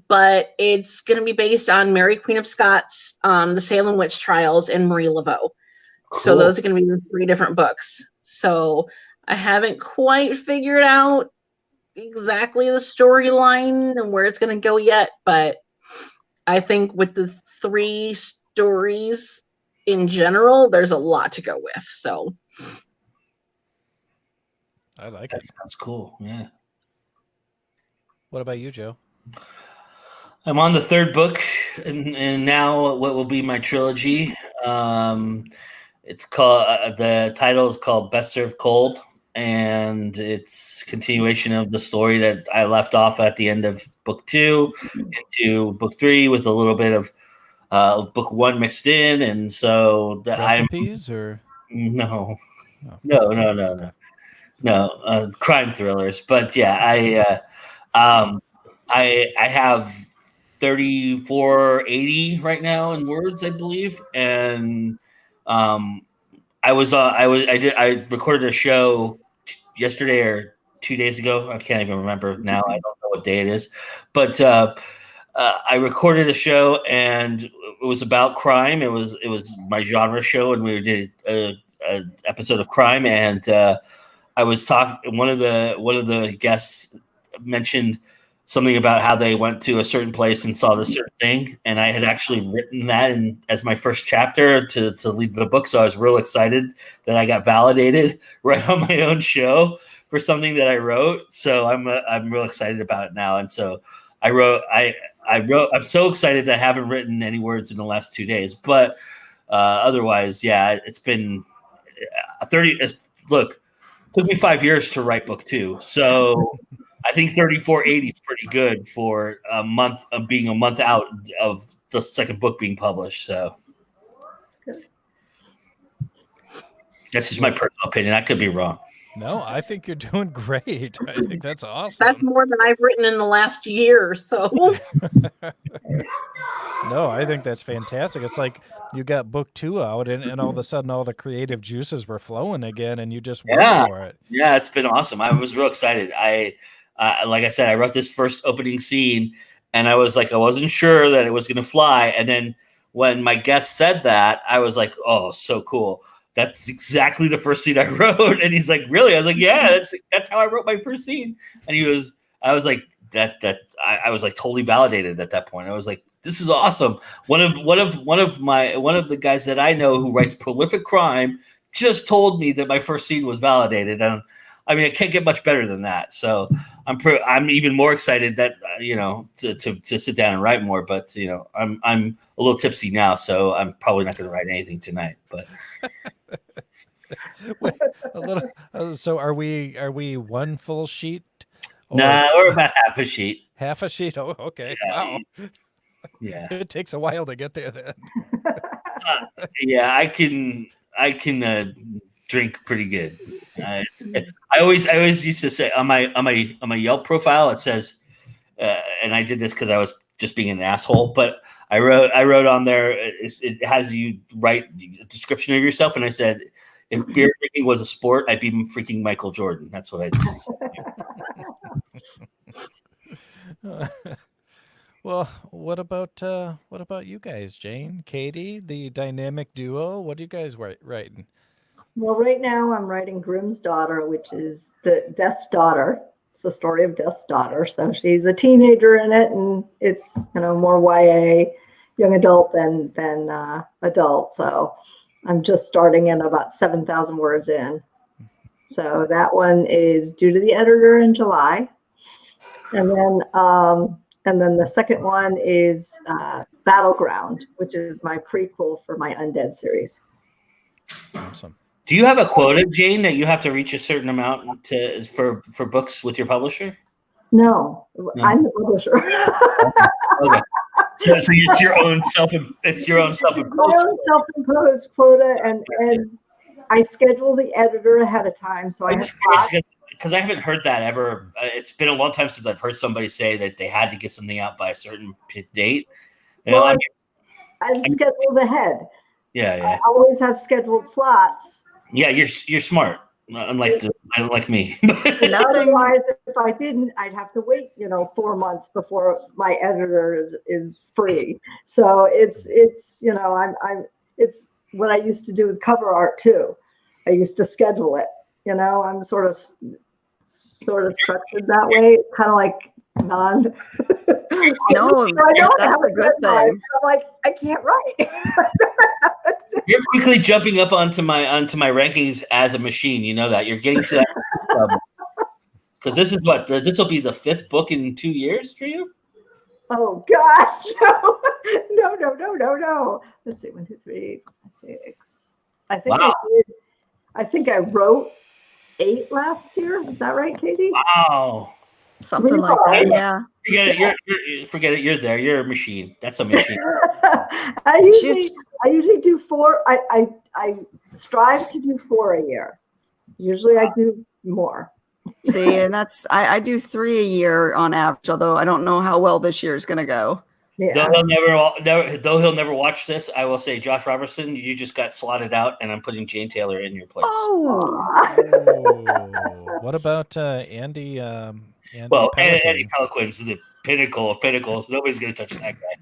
but it's going to be based on Mary Queen of Scots, the Salem Witch Trials, and Marie Laveau. So Cool. those are going to be the 3 different books. So I haven't quite figured out exactly the storyline and where it's going to go yet, but I think with the 3 stories in general, there's a lot to go with. So I like That it. sounds cool. Yeah. What about you, Joe? I'm on the 3rd book, and now what will be my trilogy. It's called the title is called Best Served Cold, and it's continuation of the story that I left off at the end of book 2 into book 3 with a little bit of book 1 mixed in, and so I'm Recipes or no, Oh. no, crime thrillers. But yeah, I have 3480 right now in words, I believe, and I recorded a show yesterday or 2 days ago. I can't even remember now. I don't know what day it is, but I recorded a show and it was about crime. It was my genre show, and we did a episode of crime. And I was talking. One of the guests mentioned something about how they went to a certain place and saw this certain thing, and I had actually written that as my first chapter to lead the book. So I was real excited that I got validated right on my own show for something that I wrote. So I'm real excited about it now. And so I'm so excited that I haven't written any words in the last 2 days, but otherwise, yeah, it's been 30. Look, it took me 5 years to write book 2. So I think 3480 is pretty good for a month of being a month out of the second book being published. So that's just my personal opinion. I could be wrong. No, I think you're doing great. I think that's that's awesome. more than I've written in the last year or so. No, I think that's fantastic. It's like you got book 2 out and all of a sudden all the creative juices were flowing again and you just went Yeah. for it. Yeah, it's been awesome. I was real excited. Like I said, I wrote this first opening scene, and I was like, I wasn't sure that it was going to fly. And then when my guest said that, I was like, oh, so cool. That's exactly the first scene I wrote. And he's like, really? I was like, yeah, that's how I wrote my first scene. And I was like, I was like totally validated at that point. I was like, this is awesome. One of the guys that I know who writes prolific crime just told me that my first scene was validated. And I mean, it can't get much better than that. So I'm even more excited that to sit down and write more. But I'm a little tipsy now, so I'm probably not going to write anything tonight. But A little. So are we one full sheet? Or nah, we're about half a sheet. half a sheet? Oh, okay. Yeah. Wow. Yeah, It takes a while to get there then. yeah. I can drink pretty good. I always used to say on my Yelp profile it says, and I did this because I was just being an asshole, but I wrote on there it has you write a description of yourself, and I said, if beer drinking was a sport, I'd be freaking Michael Jordan. That's what I'd say. Well, what about you guys, Jane, Katie, the dynamic duo? What are you guys writing? Well, right now I'm writing Grimm's Daughter, which is the Death's Daughter. It's the story of Death's daughter. So she's a teenager in it, and it's more YA, young adult than adult. So I'm just starting in about 7,000 words in. So that one is due to the editor in July, and then the second one is Battleground, which is my prequel for my Undead series. Awesome. Do you have a quota, Jane, that you have to reach a certain amount for books with your publisher? No, I'm the publisher. Okay. So it's your own self-imposed. My own self-imposed quota, and I schedule the editor ahead of time, so I have because I haven't heard that ever. It's been a long time since I've heard somebody say that they had to get something out by a certain date. I'm scheduled ahead. Yeah. I always have scheduled slots. Yeah, you're smart. Unlike me. Otherwise, if I didn't, I'd have to wait, 4 months before my editor is free. So it's it's what I used to do with cover art too. I used to schedule it. I'm sort of structured that way, kind of like non. No, that's a good thing. I'm like, I can't write. You're quickly jumping up onto my rankings as a machine. You know that you're getting to that level. Because this will be the 5th book in 2 years for you. Oh gosh, no. Let's see, 1, 2, 3, 4, 5, 6. I think I wrote 8 last year. Is that right, Katie? Wow. Something like that, yeah. Forget it. You're there. You're a machine. That's a machine. I usually do 4. I strive to do 4 a year. Usually I do more. See, and I do 3 a year on average, although I don't know how well this year is going to go. Yeah. Though he'll never watch this, I will say, Josh Robertson, you just got slotted out, and I'm putting Jane Taylor in your place. Oh. What about Andy? Andy Andy Peliquin's the pinnacle of pinnacles. Nobody's going to touch that guy.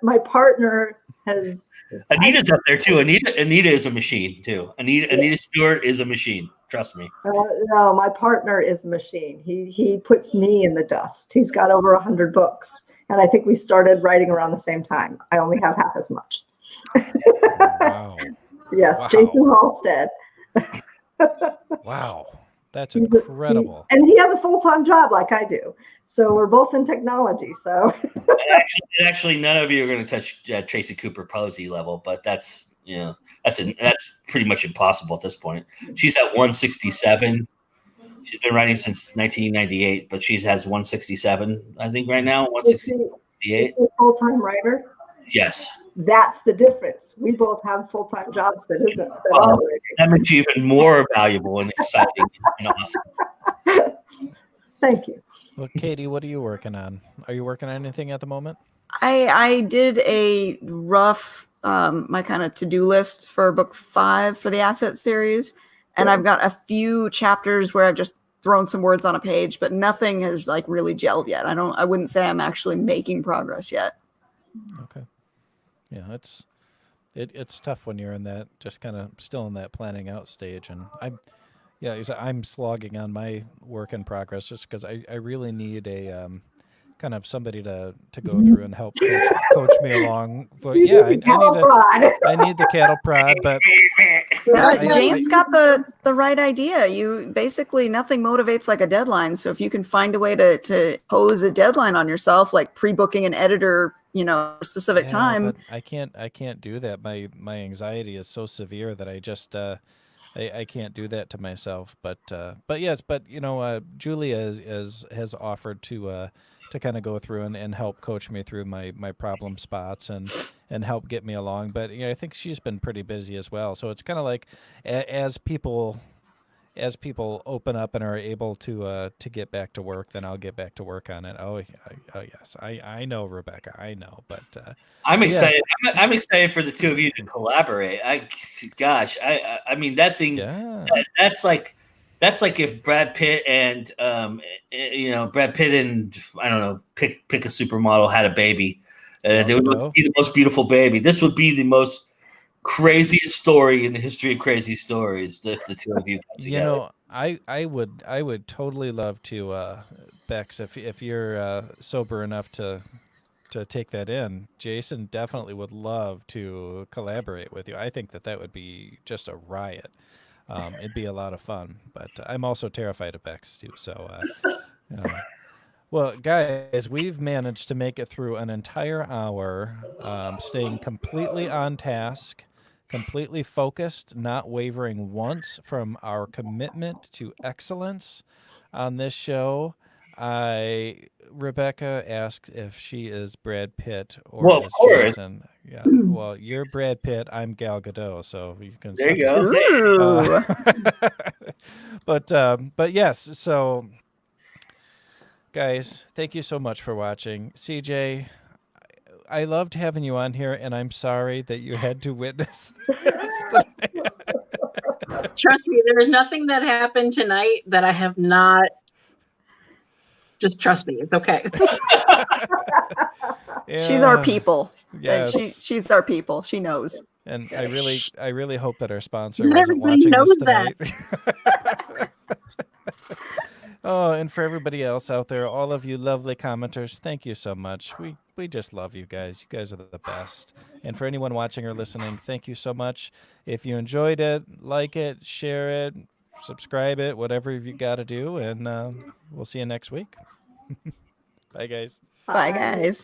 My partner has. Anita's up there too. Anita is a machine too. Anita Stewart is a machine. Trust me. No, my partner is a machine. He puts me in the dust. He's got over 100 books, and I think we started writing around the same time. I only have half as much. Wow. Yes, Wow. Jason Halstead. Wow. That's incredible. And he has a full-time job like I do. So we're both in technology. So actually, none of you are going to touch Tracy Cooper Posey level, but that's pretty much impossible at this point. She's at 167. She's been writing since 1998, but she has 167, I think, right now. 168. Is she a full-time writer? Yes. That's the difference. We both have full-time jobs that isn't. That makes you even more valuable and exciting and awesome. Thank you. Well, Katie, what are you working on? Are you working on anything at the moment? I did a rough my kind of to-do list for book 5 for the Asset series, and I've got a few chapters where I've just thrown some words on a page, but nothing has like really gelled yet. I wouldn't say I'm actually making progress yet. Okay. Yeah, it's tough when you're in that, just kind of still in that planning out stage, and I'm slogging on my work in progress just because I really need a kind of somebody to go through and help coach me along. But yeah, I need the cattle prod, but Jane's got the right idea. You basically, nothing motivates like a deadline. So if you can find a way to pose a deadline on yourself, like pre-booking an editor, specific time. But I can't do that. My anxiety is so severe that I just I can't do that to myself. But yes, Julia has offered to kind of go through and help coach me through my problem spots and help get me along. But I think she's been pretty busy as well. So it's kind of like as people open up and are able to get back to work, then I'll get back to work on it. Oh yes, I know, Rebecca, I know. But I'm excited. Yes. I'm excited for the two of you to collaborate. I mean that thing. Yeah. That's like if Brad Pitt and I don't know, pick a supermodel had a baby. They would be the most beautiful baby. This would be the most craziest story in the history of crazy stories if the two of you got together. I would totally love to, Bex, if you're sober enough to take that in. Jason definitely would love to collaborate with you. I think that would be just a riot. It'd be a lot of fun. But I'm also terrified of Bex too. So, well, guys, we've managed to make it through an entire hour, staying completely on task, completely focused, not wavering once from our commitment to excellence on this show. Rebecca asked if she is Brad Pitt or Well, of is course. Jason. Yeah. Well, you're Brad Pitt. I'm Gal Gadot, so you can. There you suck go. it. But yes. So, guys, thank you so much for watching. CJ, I loved having you on here, and I'm sorry that you had to witness this tonight. Trust me, there is nothing that happened tonight that I have not. Just trust me, it's okay. She's our Yeah. people. Yes. She's our people. She knows. And I really hope that our sponsor Not wasn't everybody watching knows this tonight. Oh, and for everybody else out there, all of you lovely commenters, thank you so much. We just love you guys. You guys are the best. And for anyone watching or listening, thank you so much. If you enjoyed it, like it, share it, subscribe it, whatever you got to do, and we'll see you next week. Bye, guys. Bye, guys.